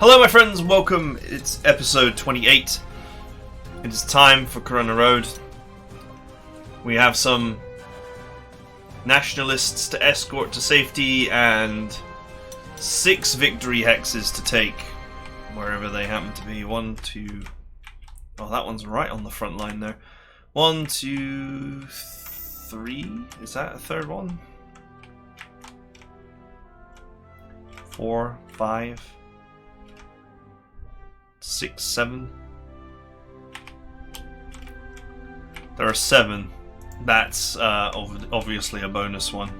Hello my friends, welcome. It's episode 28. It is time for Corunna Road. We have some nationalists to escort to safety and 6 victory hexes to take wherever they happen to be. 1, 2... Oh, that one's right on the front line there. 1, 2, 3... Is that a third one? 4, 5... 6, 7. There are 7. That's obviously a bonus one.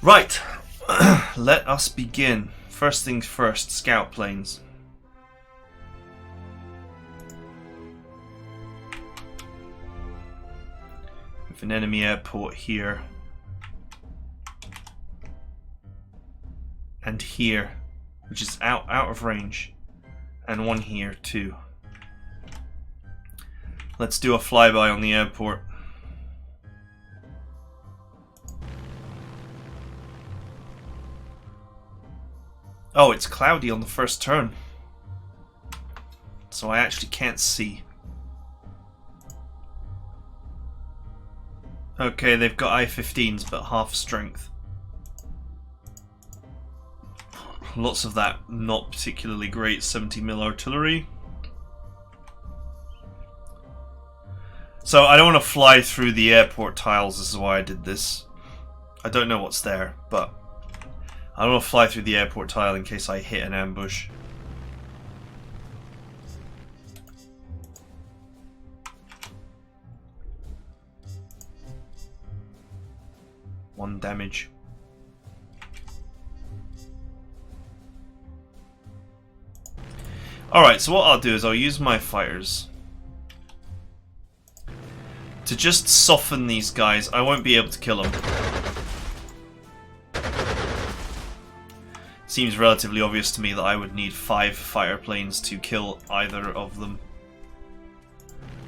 Right, let us begin. First things first, scout planes. With an enemy airport here. And here, which is out of range, and one here too. Let's do a flyby on the airport. Oh, it's cloudy on the first turn, so I actually can't see. Okay, they've got I-15s, but half strength. Lots of that not particularly great 70mm artillery. So I don't want to fly through the airport tiles, this is why I did this. I don't know what's there, but I don't want to fly through the airport tile in case I hit an ambush. One damage. Alright, so what I'll do is I'll use my fighters to just soften these guys. I won't be able to kill them. Seems relatively obvious to me that I would need 5 fighter planes to kill either of them.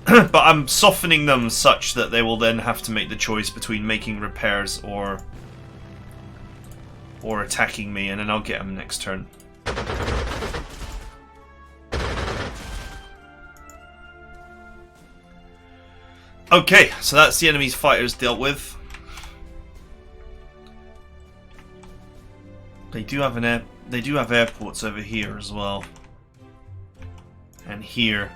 But I'm softening them such that they will then have to make the choice between making repairs or attacking me, and then I'll get them next turn. Okay, so that's the enemy's fighters dealt with. They do have airports over here as well. And here.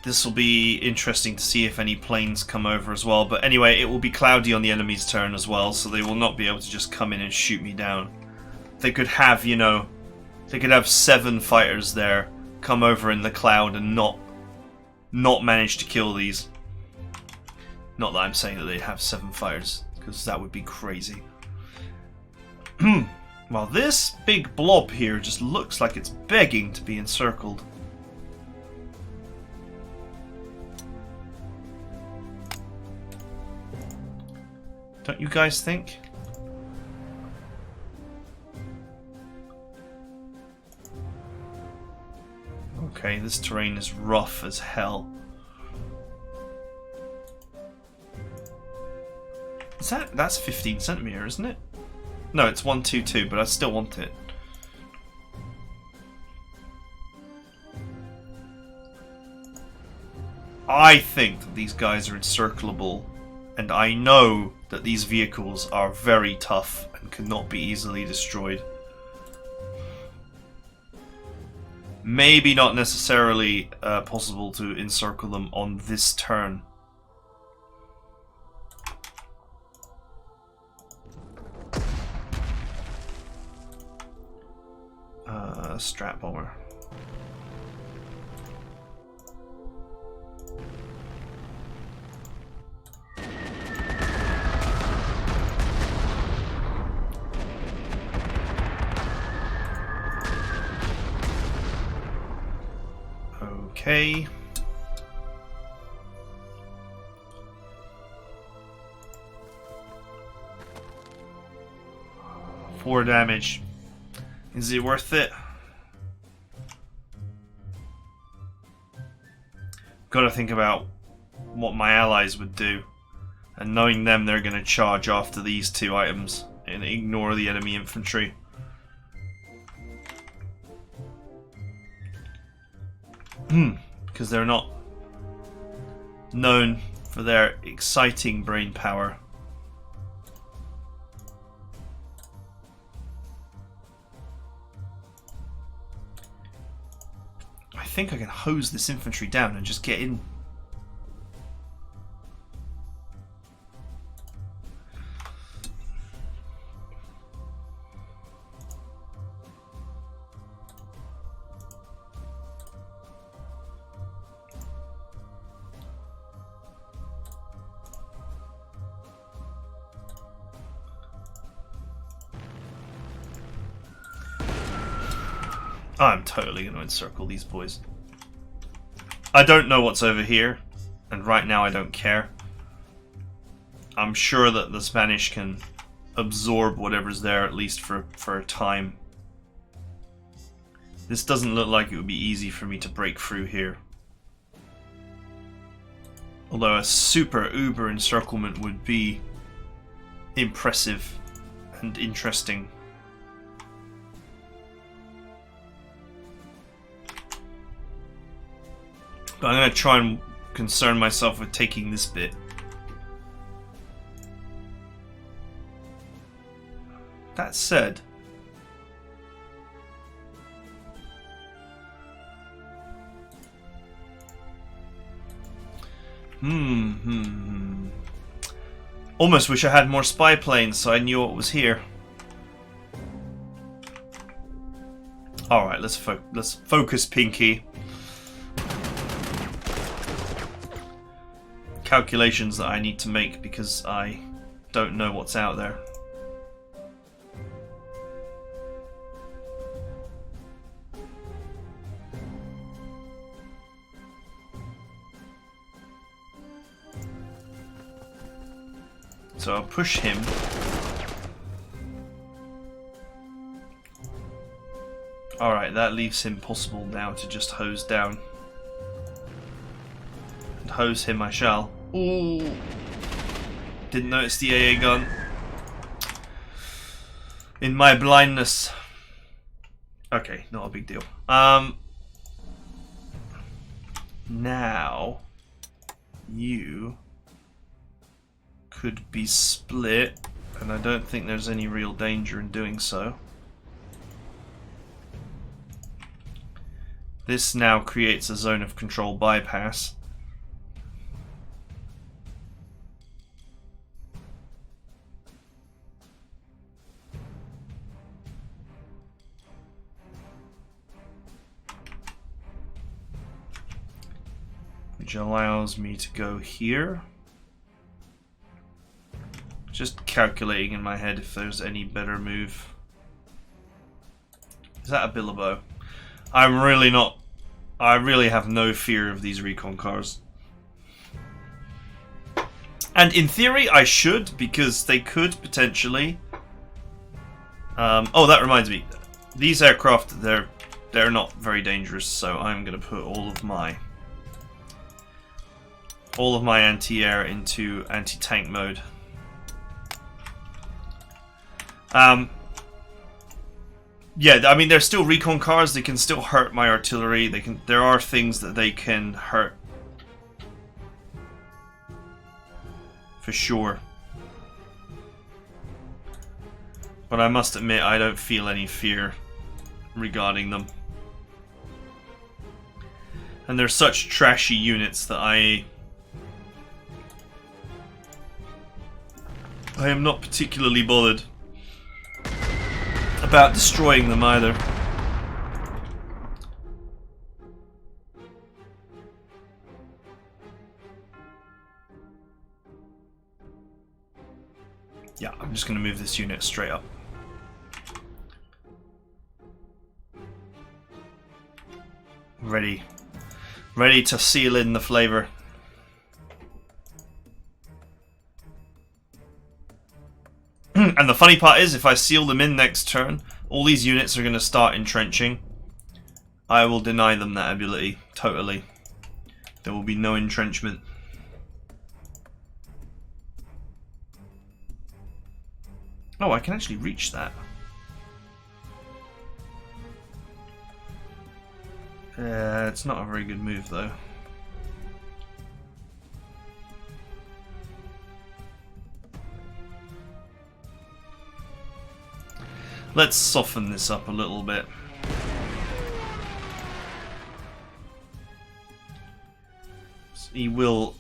This will be interesting to see if any planes come over as well. But anyway, it will be cloudy on the enemy's turn as well, so they will not be able to just come in and shoot me down. They could have, you know, they could have 7 fighters there come over in the cloud and not manage to kill these. Not that I'm saying that they have 7 fighters, because that would be crazy. Well, this big blob here just looks like it's begging to be encircled. Don't you guys think? Okay, this terrain is rough as hell. That's 15cm, isn't it? No, it's 122, but I still want it. I think that these guys are encirclable, and I know that these vehicles are very tough and cannot be easily destroyed. Maybe not necessarily possible to encircle them on this turn. Strat bomber. Okay. Four damage. Is it worth it? Got to think about what my allies would do, and knowing them, they're going to charge after these 2 items and ignore the enemy infantry. Because they're not known for their exciting brain power. I think I can hose this infantry down and just get in. I'm totally going to encircle these boys. I don't know what's over here, and right now I don't care. I'm sure that the Spanish can absorb whatever's there, at least for a time. This doesn't look like it would be easy for me to break through here. Although a super uber encirclement would be impressive and interesting. But I'm going to try and concern myself with taking this bit. That said, almost wish I had more spy planes so I knew what was here. Alright, let's focus, Pinky. Calculations that I need to make because I don't know what's out there. So I'll push him. Alright, that leaves him possible now to just hose down. And hose him I shall. Ooh! Didn't notice the AA gun. In my blindness. Okay, not a big deal. Now you could be split, and I don't think there's any real danger in doing so. This now creates a zone of control bypass. Which allows me to go here. Just calculating in my head if there's any better move. Is that a Billabo? I'm really not... I really have no fear of these recon cars. And in theory I should, because they could potentially... oh, that reminds me. These aircraft, they're not very dangerous, so I'm going to put all of my anti-air into anti-tank mode. Yeah, I mean, they're still recon cars. They can still hurt my artillery. There are things that they can hurt, for sure. But I must admit, I don't feel any fear regarding them. And they're such trashy units that I am not particularly bothered about destroying them either. Yeah, I'm just going to move this unit straight up. Ready to seal in the flavor. And the funny part is, if I seal them in next turn, all these units are going to start entrenching. I will deny them that ability, totally. There will be no entrenchment. Oh, I can actually reach that. It's not a very good move, though. Let's soften this up a little bit. He will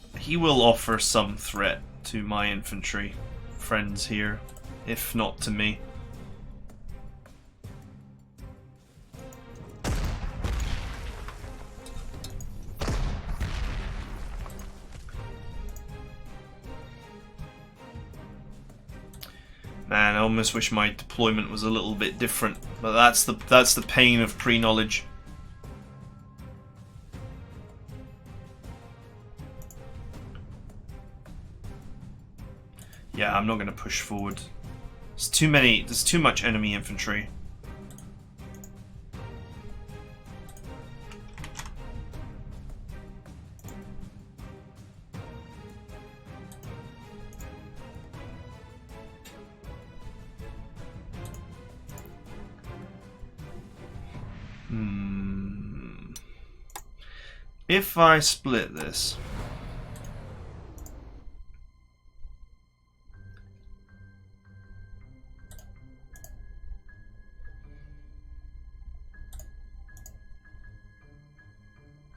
offer some threat to my infantry friends here, if not to me. Man, I almost wish my deployment was a little bit different, but that's the pain of pre-knowledge. Yeah, I'm not going to push forward. There's too much enemy infantry. If I split this...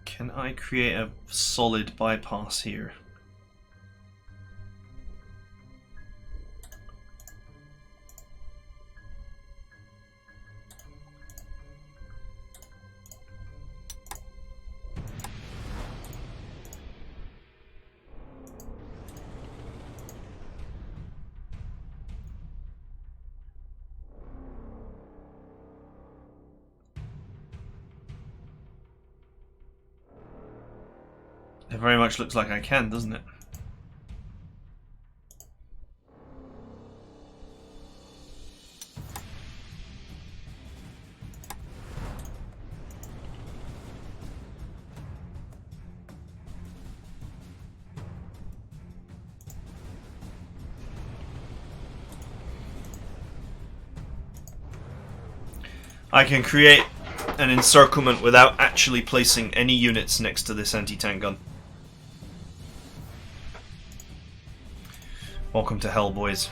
Can I create a solid bypass here? It very much looks like I can, doesn't it? I can create an encirclement without actually placing any units next to this anti-tank gun. Welcome to hell, boys.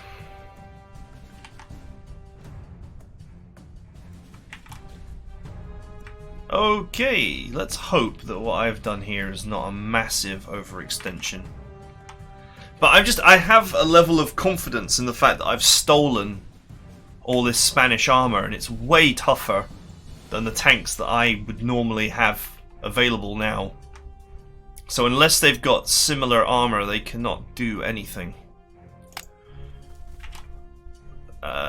Okay, let's hope that what I've done here is not a massive overextension. But I have a level of confidence in the fact that I've stolen all this Spanish armor, and it's way tougher than the tanks that I would normally have available now. So unless they've got similar armor, they cannot do anything.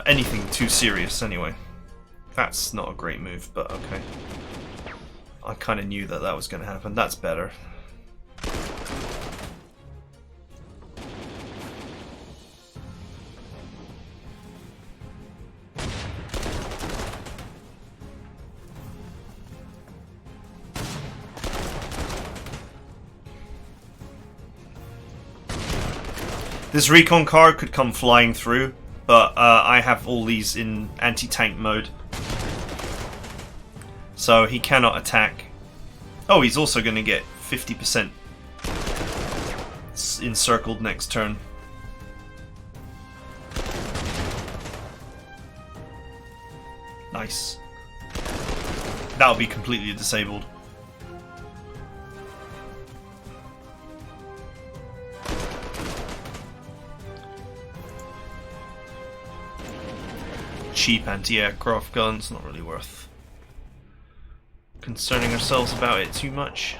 Anything too serious, anyway. That's not a great move, but okay. I kind of knew that that was going to happen. That's better. This recon car could come flying through, but I have all these in anti-tank mode. So he cannot attack. Oh, he's also going to get 50% encircled next turn. Nice. That'll be completely disabled. Cheap anti-aircraft guns, not really worth concerning ourselves about it too much.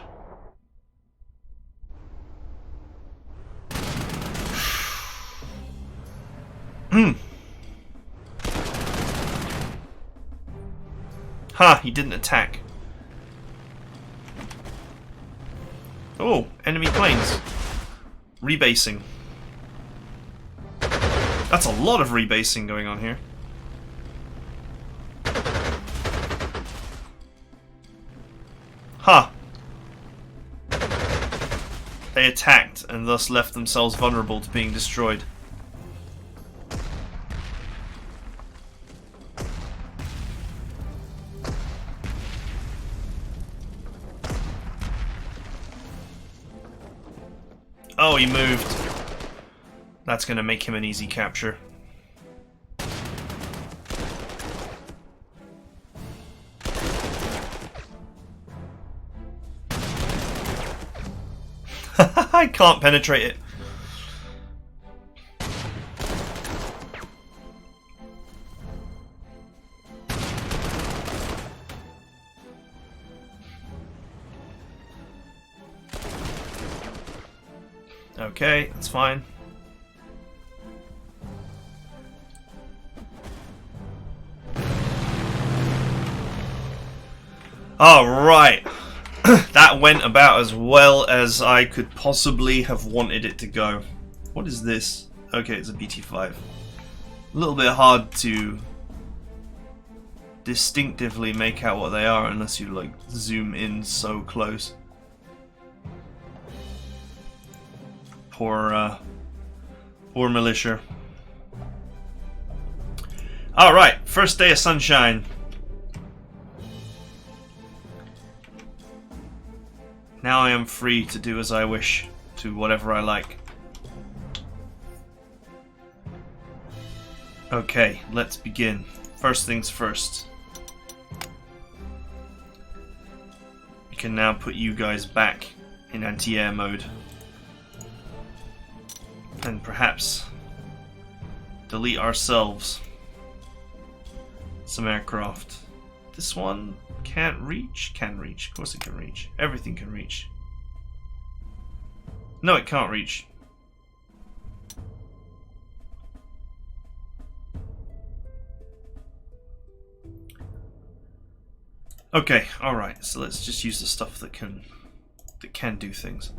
Ha! He didn't attack. Oh, enemy planes. Rebasing. That's a lot of rebasing going on here. Ha! They attacked and thus left themselves vulnerable to being destroyed. Oh, he moved. That's going to make him an easy capture. I can't penetrate it. Okay, that's fine. Alright. That went about as well as I could possibly have wanted it to go. What is this? Okay, it's a BT-5. A little bit hard to distinctively make out what they are unless you like zoom in so close. Poor militia. Alright, first day of sunshine. Now I am free to do as I wish, to whatever I like. Okay, let's begin. First things first. We can now put you guys back in anti-air mode. And perhaps delete ourselves some aircraft. This one can't reach? Can reach. Of course it can reach. Everything can reach. No, it can't reach. Okay, alright, so let's just use the stuff that can do things.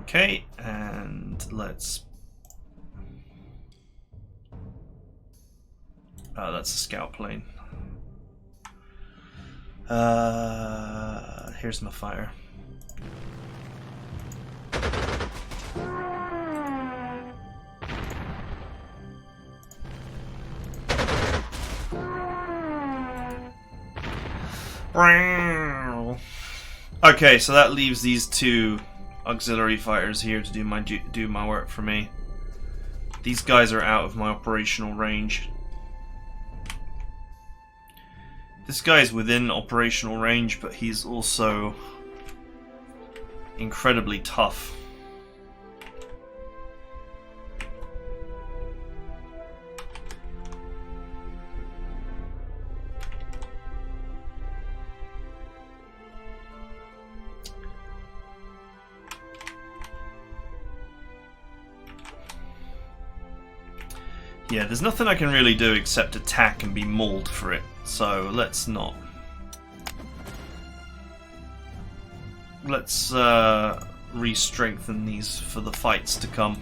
Okay, and let's... Oh, that's a scout plane. Here's my fire. Okay, so that leaves these two auxiliary fighters here to do my work for me. These guys are out of my operational range. This guy's within operational range, but he's also incredibly tough. Yeah, there's nothing I can really do except attack and be mauled for it, so let's not. Let's re-strengthen these for the fights to come.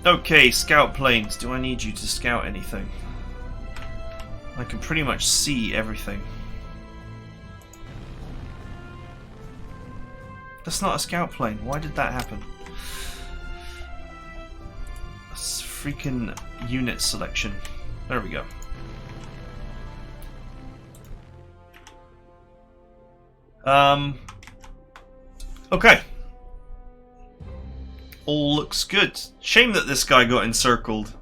Okay, scout planes, do I need you to scout anything? I can pretty much see everything. That's not a scout plane. Why did that happen? That's freaking unit selection. There we go. Okay. All looks good. Shame that this guy got encircled.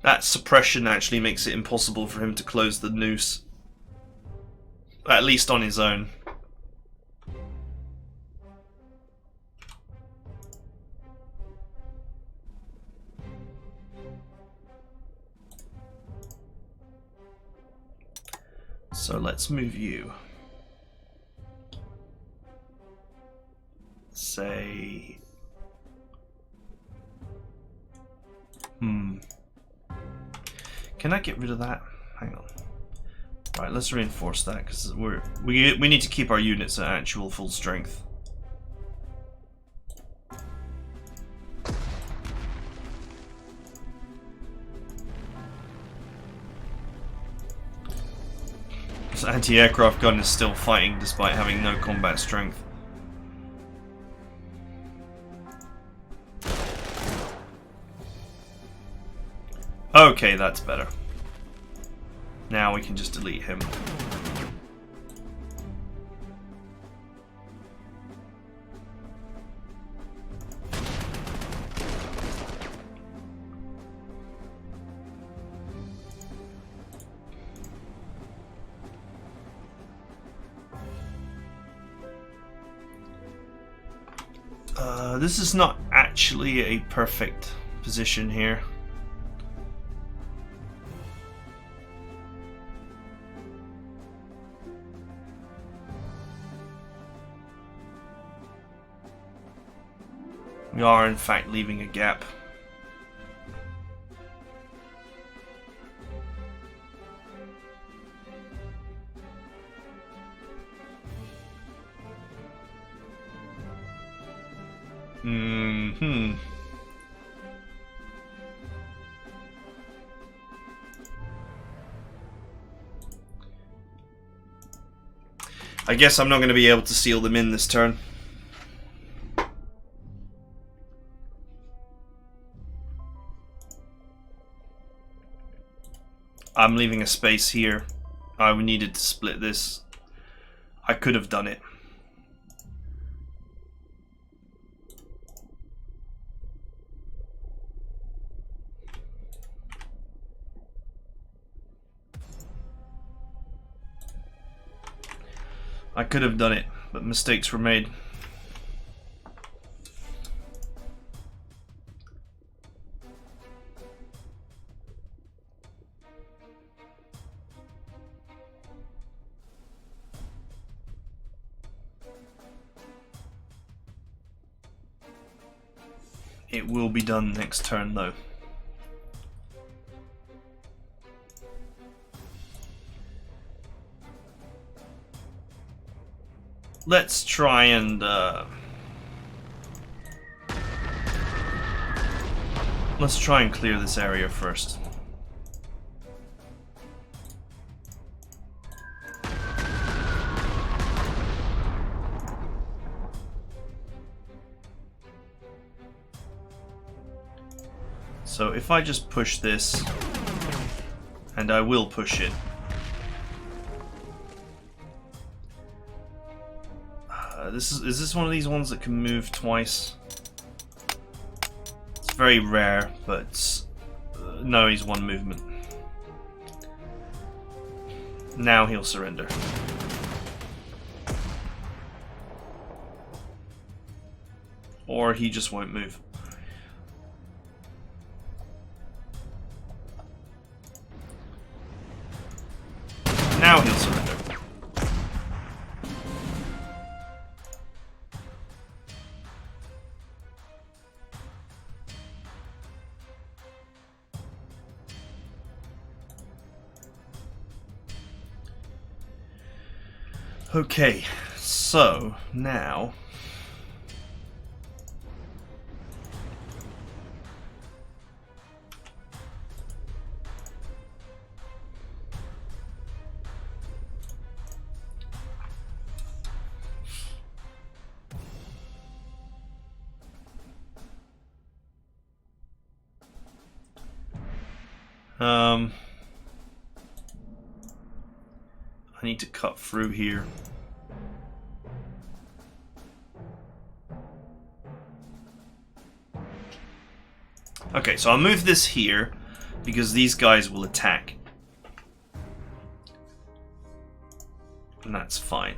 That suppression actually makes it impossible for him to close the noose. At least on his own. So let's move you. Say... Can I get rid of that? Hang on. Right, let's reinforce that because we need to keep our units at actual full strength. This anti-aircraft gun is still fighting despite having no combat strength. Okay, that's better. Now we can just delete him. This is not actually a perfect position here. We are in fact leaving a gap. I guess I'm not going to be able to seal them in this turn. I'm leaving a space here. I needed to split this. I could have done it. I could have done it, but mistakes were made. It will be done next turn, though. Let's try and clear this area first. So if I just push this, and I will push it. Is this one of these ones that can move twice? It's very rare, but no, he's one movement. Now he'll surrender. Or he just won't move. Now he'll surrender. Okay, so now I need to cut through here. Okay, so I'll move this here because these guys will attack. And that's fine.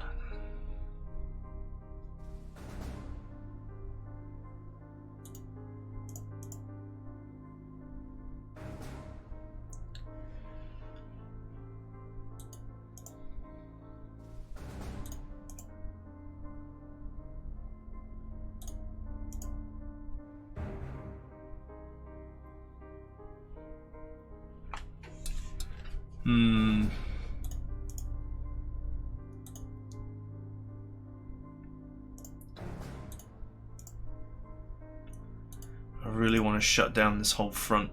I really want to shut down this whole front.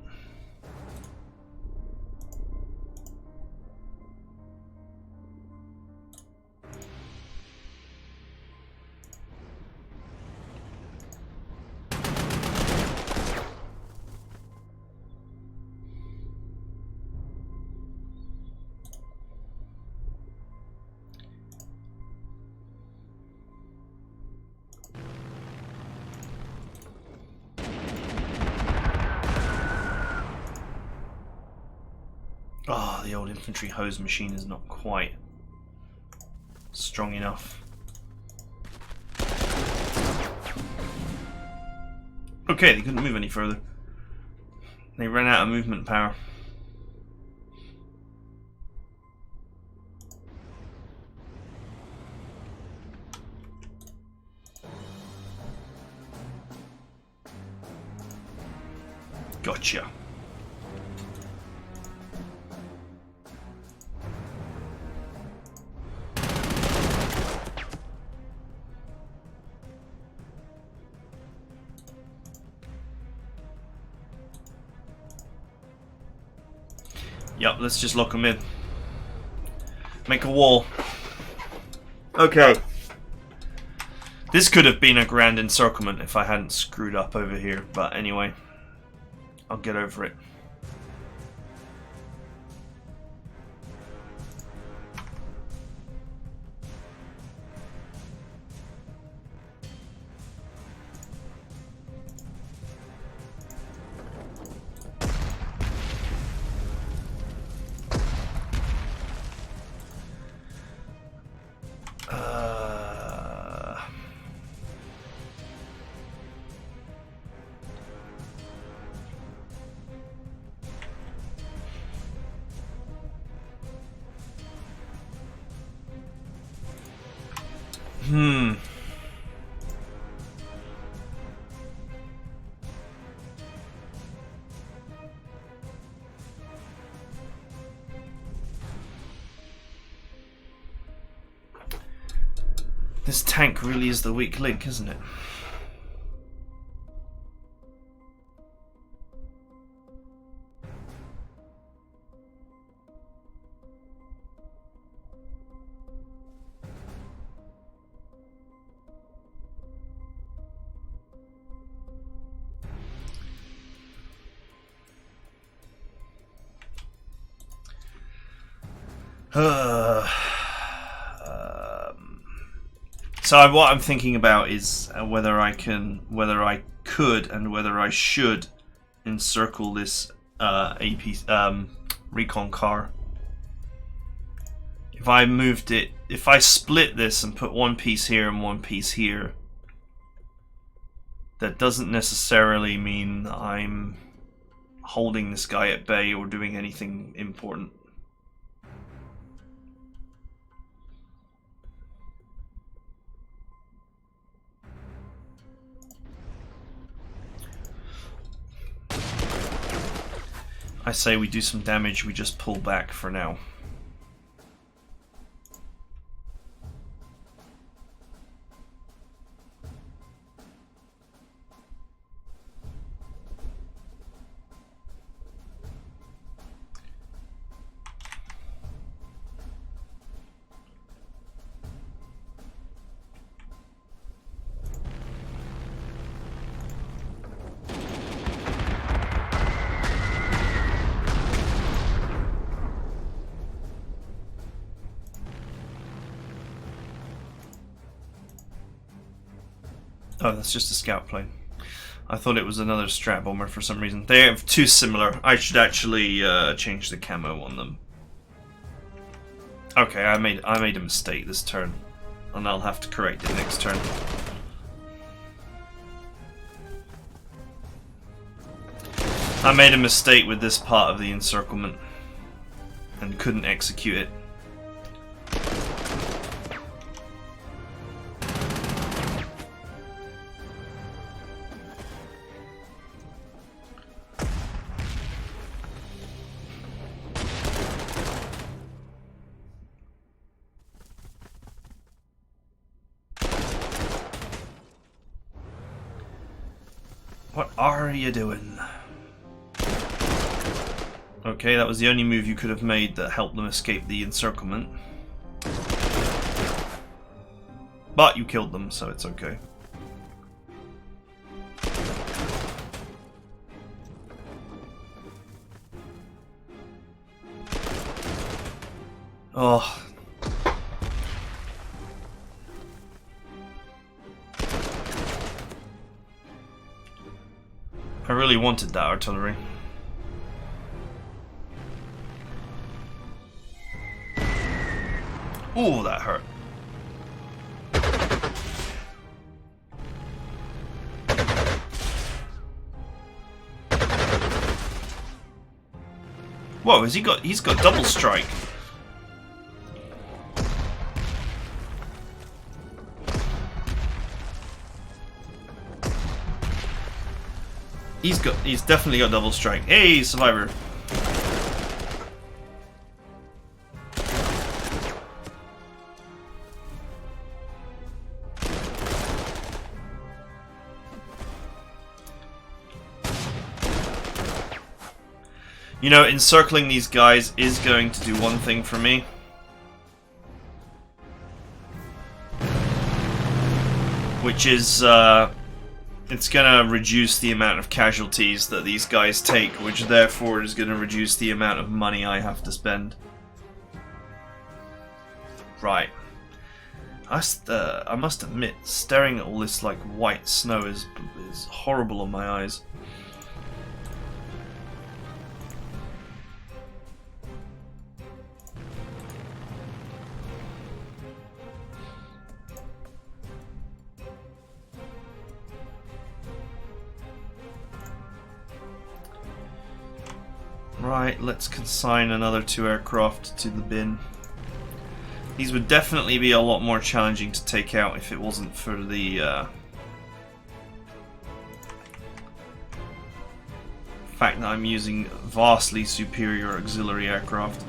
Oh, the old infantry hose machine is not quite strong enough. Okay, they couldn't move any further. They ran out of movement power. Gotcha. Yep, let's just lock them in. Make a wall. Okay. This could have been a grand encirclement if I hadn't screwed up over here, but anyway. I'll get over it. This tank really is the weak link, isn't it? So what I'm thinking about is whether I could, and whether I should encircle this AP recon car. If I moved it, if I split this and put one piece here and one piece here, that doesn't necessarily mean I'm holding this guy at bay or doing anything important. I say we do some damage, we just pull back for now. Oh, that's just a scout plane. I thought it was another strat bomber for some reason. They have two similar. I should actually change the camo on them. Okay, I made a mistake this turn, and I'll have to correct it next turn. I made a mistake with this part of the encirclement and couldn't execute it. What are you doing? Okay, that was the only move you could have made that helped them escape the encirclement. But you killed them, so it's okay. Oh. I really wanted that artillery. Oh, that hurt. Whoa, he's got double strike. He's definitely got double strike. Hey, survivor. You know, encircling these guys is going to do one thing for me. Which is, it's gonna reduce the amount of casualties that these guys take, which therefore is gonna reduce the amount of money I have to spend. Right. I must admit, staring at all this like white snow is horrible on my eyes. Right, let's consign another 2 aircraft to the bin. These would definitely be a lot more challenging to take out if it wasn't for the fact that I'm using vastly superior auxiliary aircraft.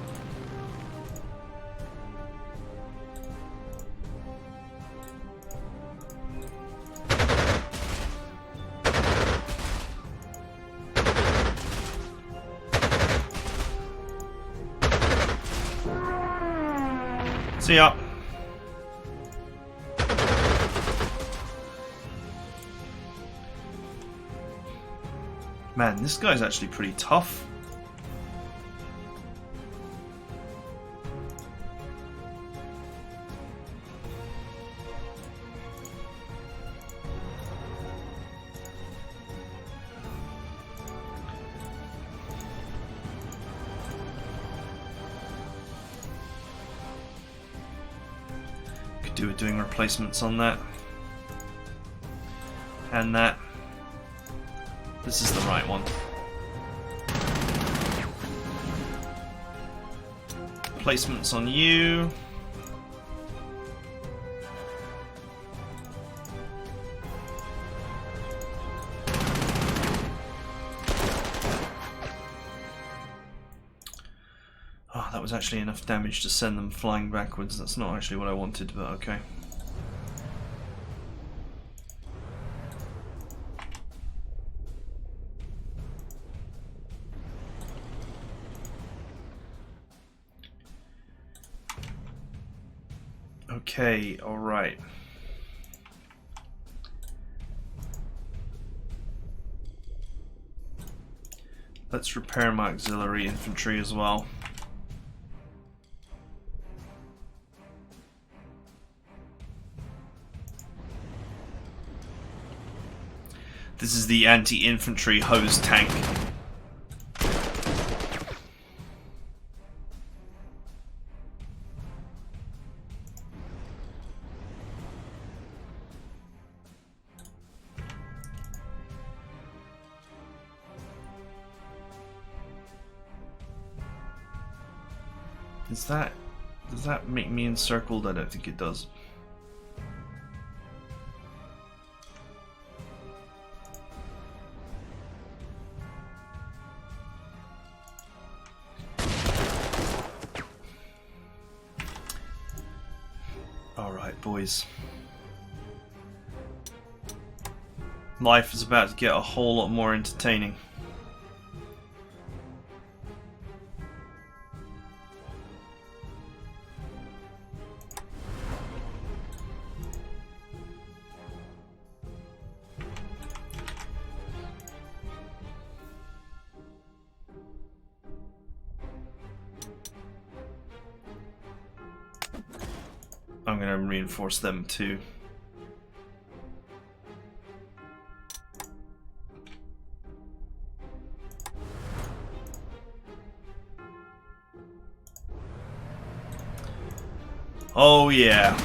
See ya. Man, this guy's actually pretty tough. Doing replacements on that and that. This is the right one. Placements on you. Oh, that was actually enough damage to send them flying backwards. That's not actually what I wanted, but okay. Okay, alright. Let's repair my auxiliary infantry as well. This is the anti-infantry hose tank. Does that make me encircled? I don't think it does. Alright, boys. Life is about to get a whole lot more entertaining. I'm going to reinforce them too. Oh yeah.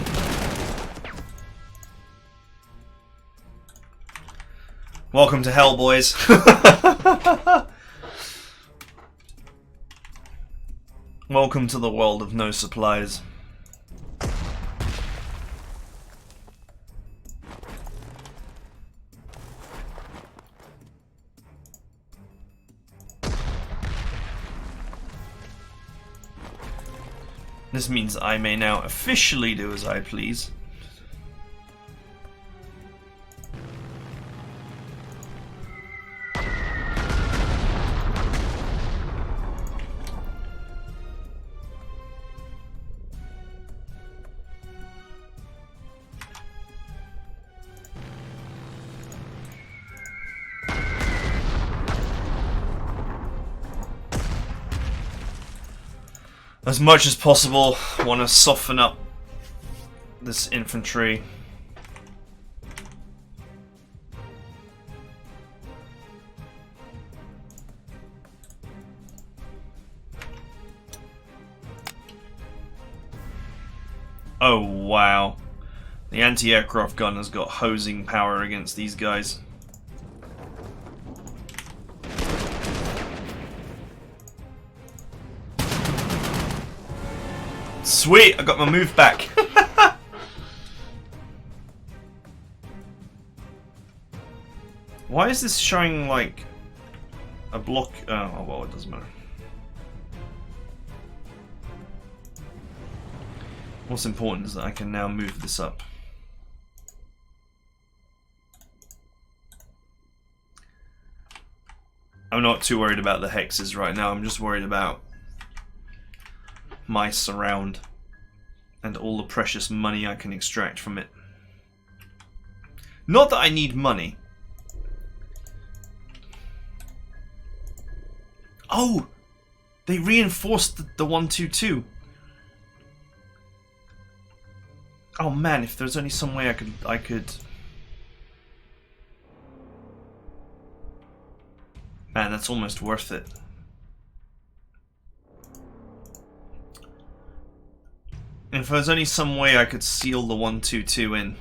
Welcome to hell, boys. Welcome to the world of no supplies. This means I may now officially do as I please. As much as possible, I want to soften up this infantry. Oh wow. The anti-aircraft gun has got hosing power against these guys. Sweet, I got my move back. Why is this showing like a block? Oh well, it doesn't matter. What's important is that I can now move this up. I'm not too worried about the hexes right now, I'm just worried about my surround and all the precious money I can extract from it. Not that I need money. Oh! They reinforced the 122. Oh man, if there's only some way I could... Man, that's almost worth it. If there's only some way I could seal the 122 in.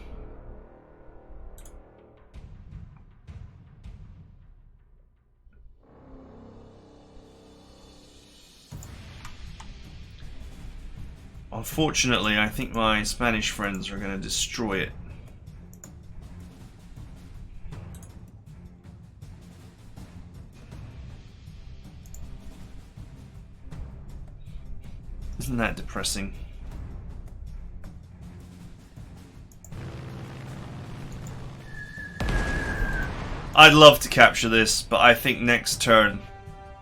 Unfortunately, I think my Spanish friends are going to destroy it. Isn't that depressing? I'd love to capture this, but I think next turn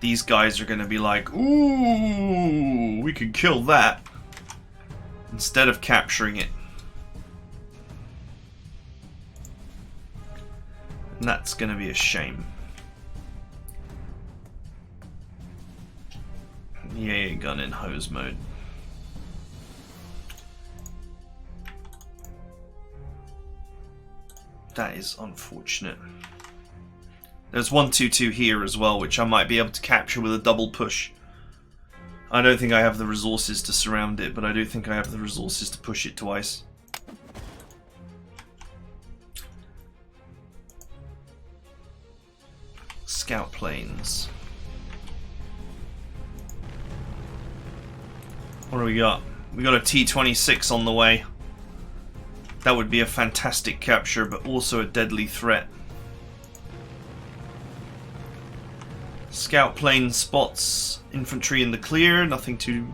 these guys are going to be like, ooh, we could kill that, instead of capturing it. And that's going to be a shame. Yeah, gun in hose mode. That is unfortunate. There's 122 here as well, which I might be able to capture with a double push. I don't think I have the resources to surround it, but I do think I have the resources to push it twice. Scout planes. What do we got? We got a T-26 on the way. That would be a fantastic capture, but also a deadly threat. Scout plane spots infantry in the clear, nothing to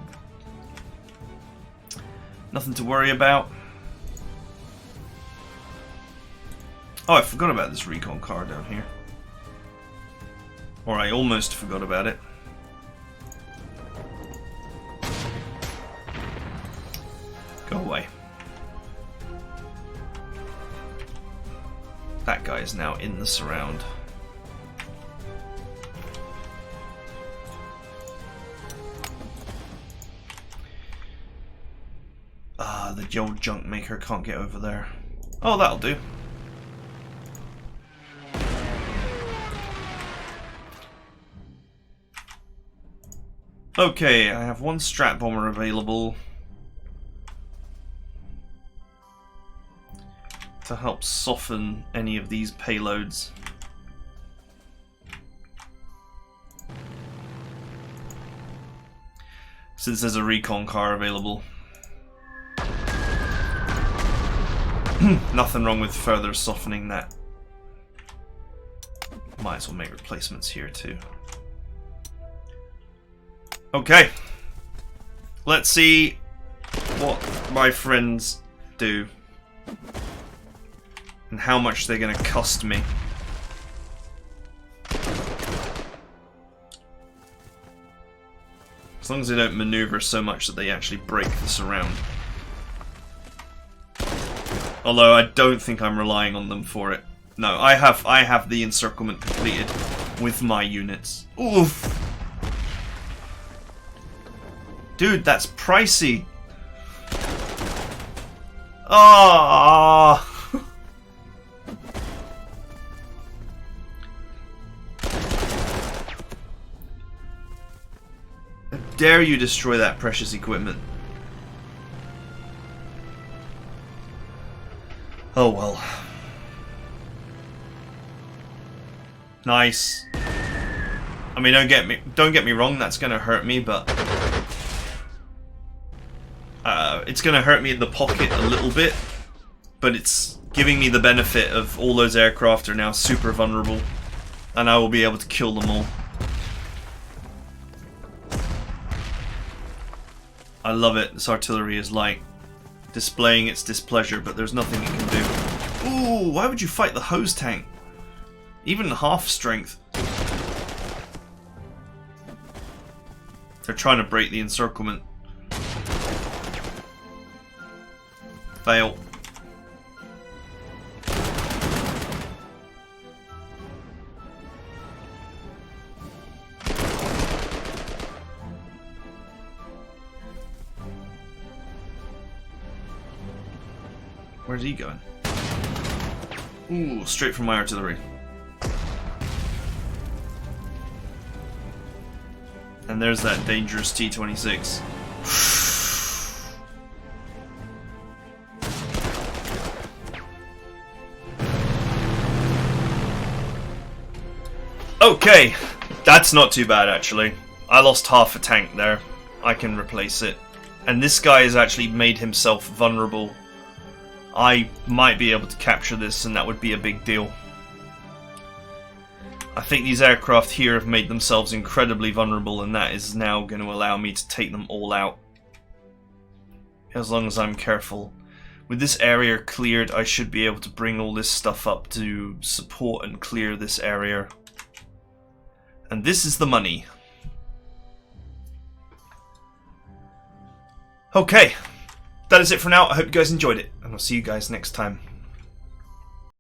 worry about. Oh, I forgot about this recon car down here. Or I almost forgot about it. Go away. That guy is now in the surround. The old junk maker can't get over there. Oh, that'll do. Okay, I have one strat bomber available. to help soften any of these payloads. Since there's a recon car available. Nothing wrong with further softening that. Might as well make replacements here too. Okay. Let's see what my friends do. And how much they're going to cost me. As long as they don't maneuver so much that they actually break the surround. Although I don't think I'm relying on them for it. No, I have the encirclement completed with my units. Oof! Dude, that's pricey. Ah! How dare you destroy that precious equipment? Oh well. Nice. I mean, don't get me wrong. That's gonna hurt me, but it's gonna hurt me in the pocket a little bit. But it's giving me the benefit of all those aircraft are now super vulnerable, and I will be able to kill them all. I love it. This artillery is like displaying its displeasure, but there's nothing it can do. Ooh, why would you fight the hose tank? Even half strength. They're trying to break the encirclement. Fail. Where's he going? Ooh, straight from my artillery. And there's that dangerous T-26. Okay, that's not too bad actually. I lost half a tank there. I can replace it. And this guy has actually made himself vulnerable. I might be able to capture this, and that would be a big deal. I think these aircraft here have made themselves incredibly vulnerable, and that is now going to allow me to take them all out. As long as I'm careful. With this area cleared, I should be able to bring all this stuff up to support and clear this area. And this is the money. Okay. That is it for now. I hope you guys enjoyed it, and I'll see you guys next time.